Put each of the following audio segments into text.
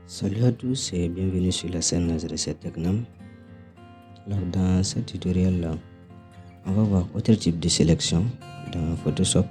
Salut à tous et bienvenue sur la chaîne Reset Technam. Alors dans ce tutoriel, on va voir autre type de sélection dans Photoshop.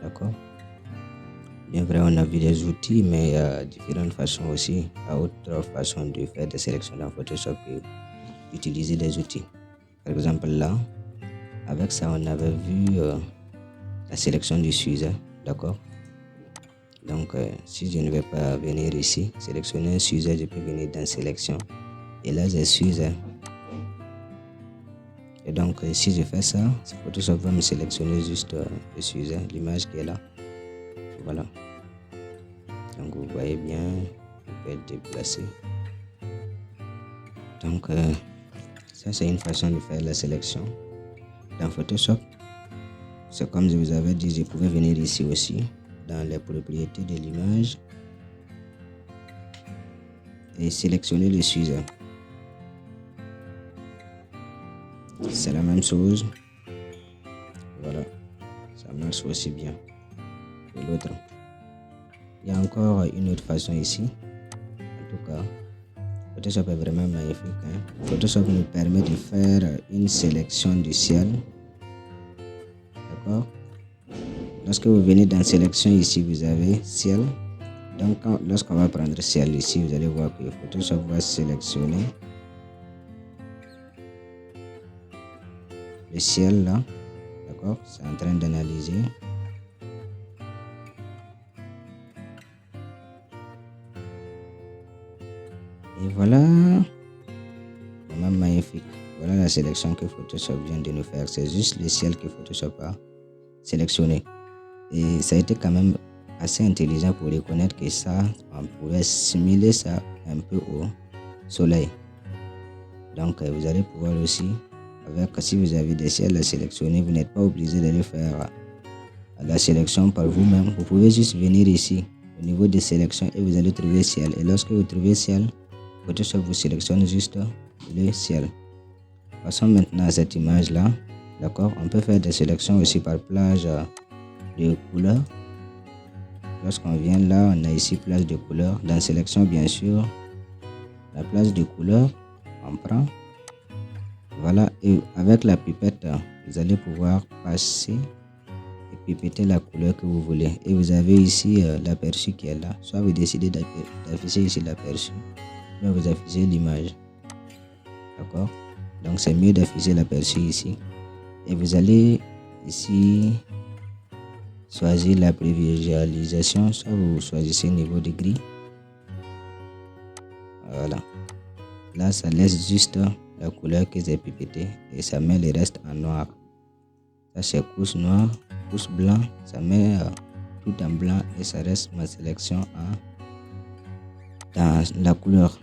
D'accord. Bien vrai, on a vu des outils, mais il y a différentes façons aussi, autre façon de faire des sélections dans Photoshop et d'utiliser des outils. Par exemple là, avec ça, on avait vu la sélection du sujet. D'accord. Donc, si je ne vais pas venir ici, sélectionner un sujet, je peux venir dans sélection. Et là, j'ai sujet. Et donc, si je fais ça, Photoshop va me sélectionner juste le sujet, l'image qui est là. Voilà. Donc, vous voyez bien, il peut être déplacé. Donc, ça, c'est une façon de faire la sélection. Dans Photoshop, c'est comme je vous avais dit, je pouvais venir ici aussi, dans les propriétés de l'image, et sélectionner le sujet. C'est la même chose. Voilà, ça marche aussi bien que l'autre. Il y a encore une autre façon ici. En tout cas, Photoshop est vraiment magnifique. Photoshop nous permet de faire une sélection du ciel. D'accord. Lorsque vous venez dans sélection ici, vous avez ciel. Donc, lorsqu'on va prendre ciel ici, vous allez voir que Photoshop va sélectionner le ciel là. D'accord. C'est en train d'analyser. Et voilà. Vraiment magnifique. Voilà la sélection que Photoshop vient de nous faire. C'est juste le ciel que Photoshop a sélectionné. Et ça a été quand même assez intelligent pour reconnaître que ça, on pouvait simuler ça un peu au soleil. Donc, vous allez pouvoir aussi, si vous avez des ciels à sélectionner, vous n'êtes pas obligé d'aller faire la sélection par vous-même. Vous pouvez juste venir ici, au niveau des sélections, et vous allez trouver ciel. Et lorsque vous trouvez ciel, Photoshop vous sélectionne juste le ciel. Passons maintenant à cette image-là. D'accord. On peut faire des sélections aussi par plage de couleurs. Lorsqu'on vient là, on a ici plage de couleurs. Dans sélection, bien sûr, la plage de couleurs, on prend. Voilà, et avec la pipette, vous allez pouvoir passer et pipetter la couleur que vous voulez. Et vous avez ici l'aperçu qui est là. Soit vous décidez d'afficher ici l'aperçu, soit vous affichez l'image. D'accord. Donc c'est mieux d'afficher l'aperçu ici. Et vous allez ici choisir la prévisualisation, soit vous choisissez niveau de gris. Voilà. Là, ça laisse juste la couleur que j'ai pipetée et ça met le reste en noir. Ça, c'est couche noire, couche blanc. Ça met tout en blanc et ça reste ma sélection dans la couleur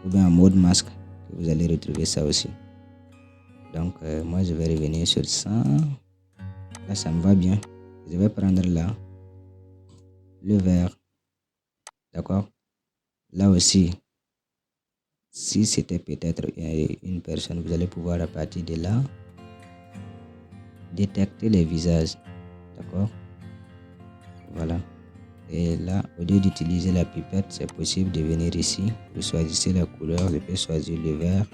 ou bien en mode masque. Vous allez retrouver ça aussi. Donc, moi, je vais revenir sur ça. Là, ça me va bien. Je vais prendre là le vert. D'accord. Là aussi, si c'était peut-être une personne, vous allez pouvoir à partir de là détecter les visages. D'accord. Voilà. Et là, au lieu d'utiliser la pipette, c'est possible de venir ici. Vous choisissez la couleur, je peux choisir le vert.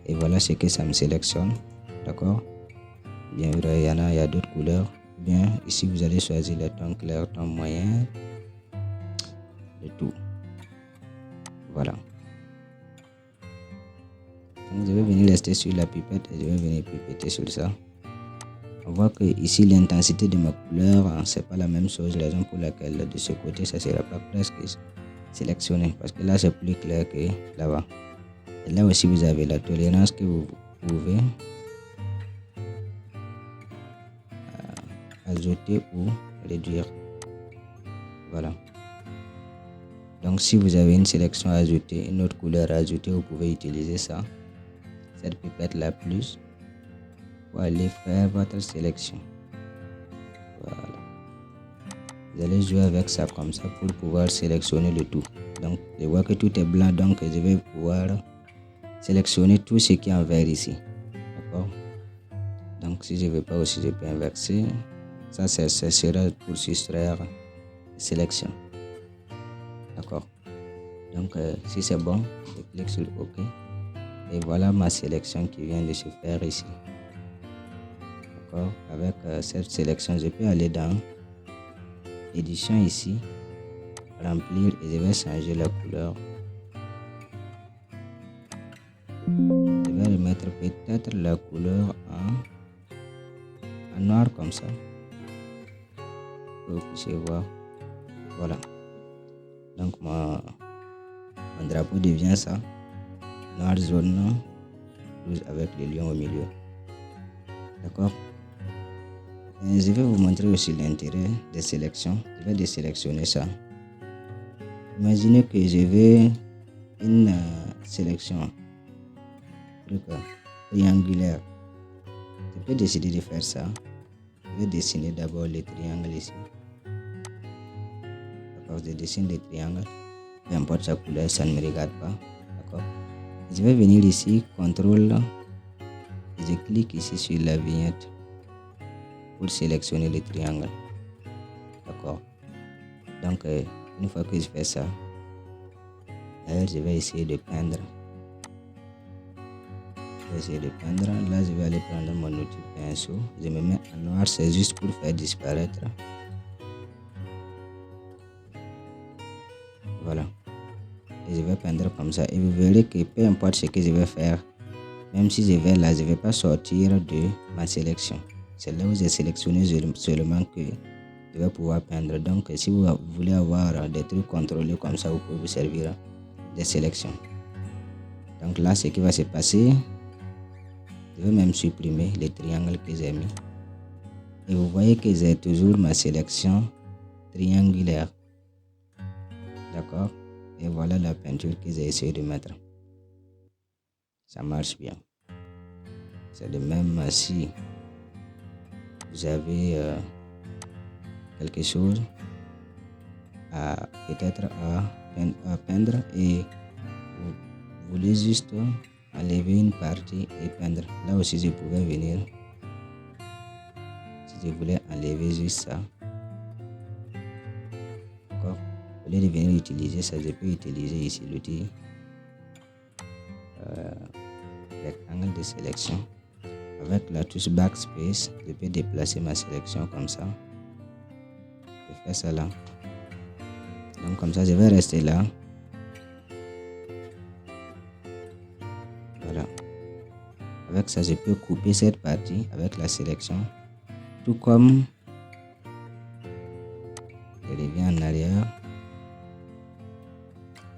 Et voilà ce que ça me sélectionne. D'accord. Bien vrai, il y a d'autres couleurs. Bien, ici vous allez choisir le ton clair, ton moyen, le tout. Voilà. Donc je vais venir rester sur la pipette et je vais venir pipetter sur ça. On voit que ici l'intensité de ma couleur, c'est pas la même chose, raison pour laquelle de ce côté ça sera pas presque sélectionné, parce que là c'est plus clair que là-bas. Et là aussi vous avez la tolérance que vous pouvez ajouter ou réduire. Voilà. Donc si vous avez une sélection à ajouter, une autre couleur à ajouter, vous pouvez utiliser ça, cette pipette là plus, pour aller faire votre sélection. Voilà. Vous allez jouer avec ça comme ça pour pouvoir sélectionner le tout. Donc je vois que tout est blanc, donc je vais pouvoir sélectionner tout ce qui est en vert ici. D'accord. Donc si je ne veux pas aussi, je peux inverser. Ça sera pour soustraire sélection. D'accord. Donc si c'est bon, je clique sur OK. Et voilà ma sélection qui vient de se faire ici. D'accord. Avec cette sélection, je peux aller dans édition ici, remplir, et je vais changer la couleur. Je vais remettre peut-être la couleur en noir comme ça. Vous puissiez voir. Voilà. Donc mon drapeau devient ça. Noir, jaune, rouge avec le lion au milieu. D'accord. Je vais vous montrer aussi l'intérêt des sélections. Je vais désélectionner ça. Imaginez que je veux une sélection triangulaire. Je peux décider de faire ça. Je vais dessiner d'abord les triangles ici. D'accord, je dessine les triangles. Peu importe sa couleur, ça ne me regarde pas. D'accord. Je vais venir ici, contrôle, et je clique ici sur la vignette pour sélectionner les triangles. D'accord. Donc, une fois que je fais ça, je vais essayer de peindre. Là, je vais aller prendre mon outil pinceau. Je me mets en noir, c'est juste pour faire disparaître. Voilà. Et je vais peindre comme ça. Et vous verrez que peu importe ce que je vais faire, même si je vais là, je ne vais pas sortir de ma sélection. C'est là où j'ai sélectionné seulement que je vais pouvoir peindre. Donc, si vous voulez avoir des trucs contrôlés comme ça, vous pouvez vous servir des sélections. Donc là, ce qui va se passer, je vais même supprimer les triangles que j'ai mis. Et vous voyez que j'ai toujours ma sélection triangulaire. D'accord? Et voilà la peinture que j'ai essayé de mettre. Ça marche bien. C'est de même si vous avez quelque chose à peut-être à peindre et vous voulez juste enlever une partie et peindre. Là aussi, je pouvais venir. Si je voulais enlever juste ça. D'accord? Au lieu de venir utiliser ça, je peux utiliser ici l'outil rectangle de sélection. Avec la touche backspace, je peux déplacer ma sélection comme ça. Je fais ça là. Donc comme ça, je vais rester là. Voilà. Avec ça, je peux couper cette partie avec la sélection. Tout comme je reviens en arrière.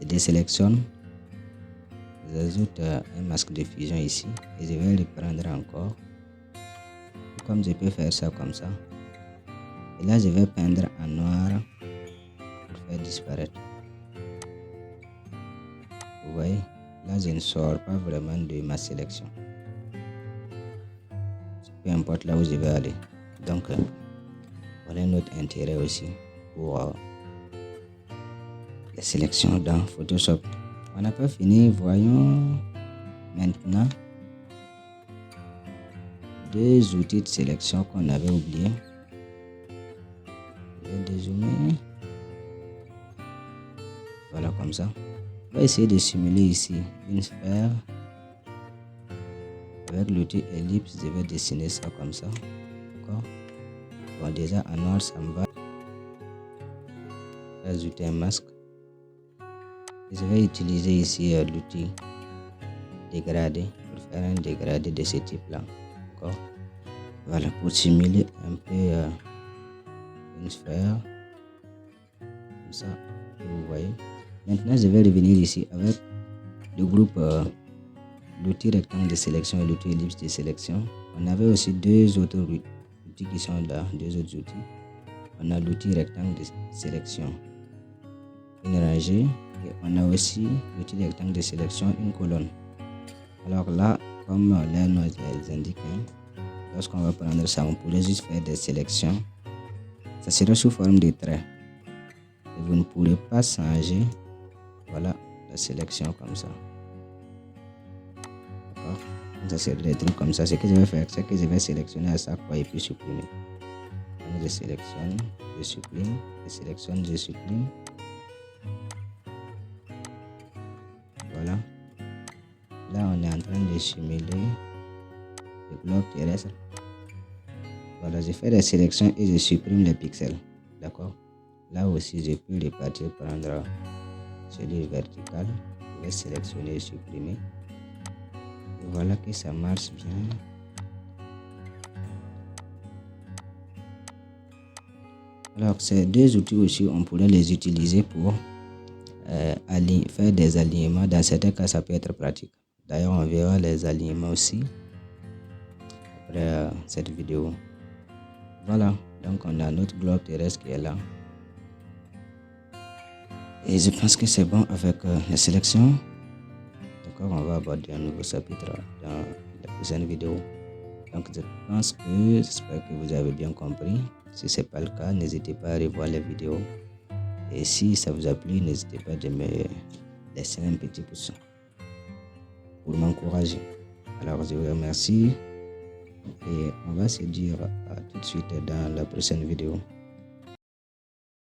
Je désélectionne. J'ajoute un masque de fusion ici. Et je vais le prendre encore. Tout comme je peux faire ça comme ça. Et là, je vais peindre en noir pour faire disparaître. Vous voyez, là, je ne sors pas vraiment de ma sélection. Peu importe là où je vais aller. Donc, voilà notre intérêt aussi pour la sélection dans Photoshop. On n'a pas fini. Voyons maintenant deux outils de sélection qu'on avait oubliés. Je vais dézoomer. Voilà, comme ça. On va essayer de simuler ici une sphère. Avec l'outil ellipse, je vais dessiner ça comme ça. D'accord? Bon, déjà en noir, ça me va. Je vais ajouter un masque. Je vais utiliser ici l'outil dégradé pour faire un dégradé de ce type là. D'accord? Voilà, pour simuler un peu une sphère. Comme ça, vous voyez. Maintenant, je vais revenir ici avec le groupe l'outil rectangle de sélection et l'outil ellipse de sélection. On avait aussi deux autres outils qui sont là, deux autres outils. On a l'outil rectangle de sélection, une rangée, et on a aussi l'outil rectangle de sélection, une colonne. Alors là, comme les noms les indiquent, lorsqu'on va prendre ça, on pourrait juste faire des sélections. Ça sera sous forme de traits. Et vous ne pourrez pas changer, voilà, la sélection comme ça. D'accord? Donc ça c'est des trucs comme ça. Ce que je vais faire, c'est que je vais sélectionner à chaque fois et puis supprimer. Donc je sélectionne, je supprime, je sélectionne, je supprime. on est en train de simuler le globe terrestre. Voilà, je fais des sélections et je supprime les pixels. D'accord. Là aussi, je peux repartir prendre celui vertical. Je vais sélectionner et supprimer. Et voilà que ça marche bien. Alors, ces deux outils aussi, on pourrait les utiliser pour faire des alignements. Dans certains cas, ça peut être pratique. D'ailleurs, on verra les alignements aussi après cette vidéo. Voilà, donc on a notre globe terrestre qui est là. Et je pense que c'est bon avec les sélections. D'accord, on va aborder un nouveau chapitre dans la prochaine vidéo. Donc j'espère que vous avez bien compris. Si ce n'est pas le cas, n'hésitez pas à revoir les vidéos. Et si ça vous a plu, n'hésitez pas de me laisser un petit pouce pour m'encourager. Alors je vous remercie et on va se dire à tout de suite dans la prochaine vidéo.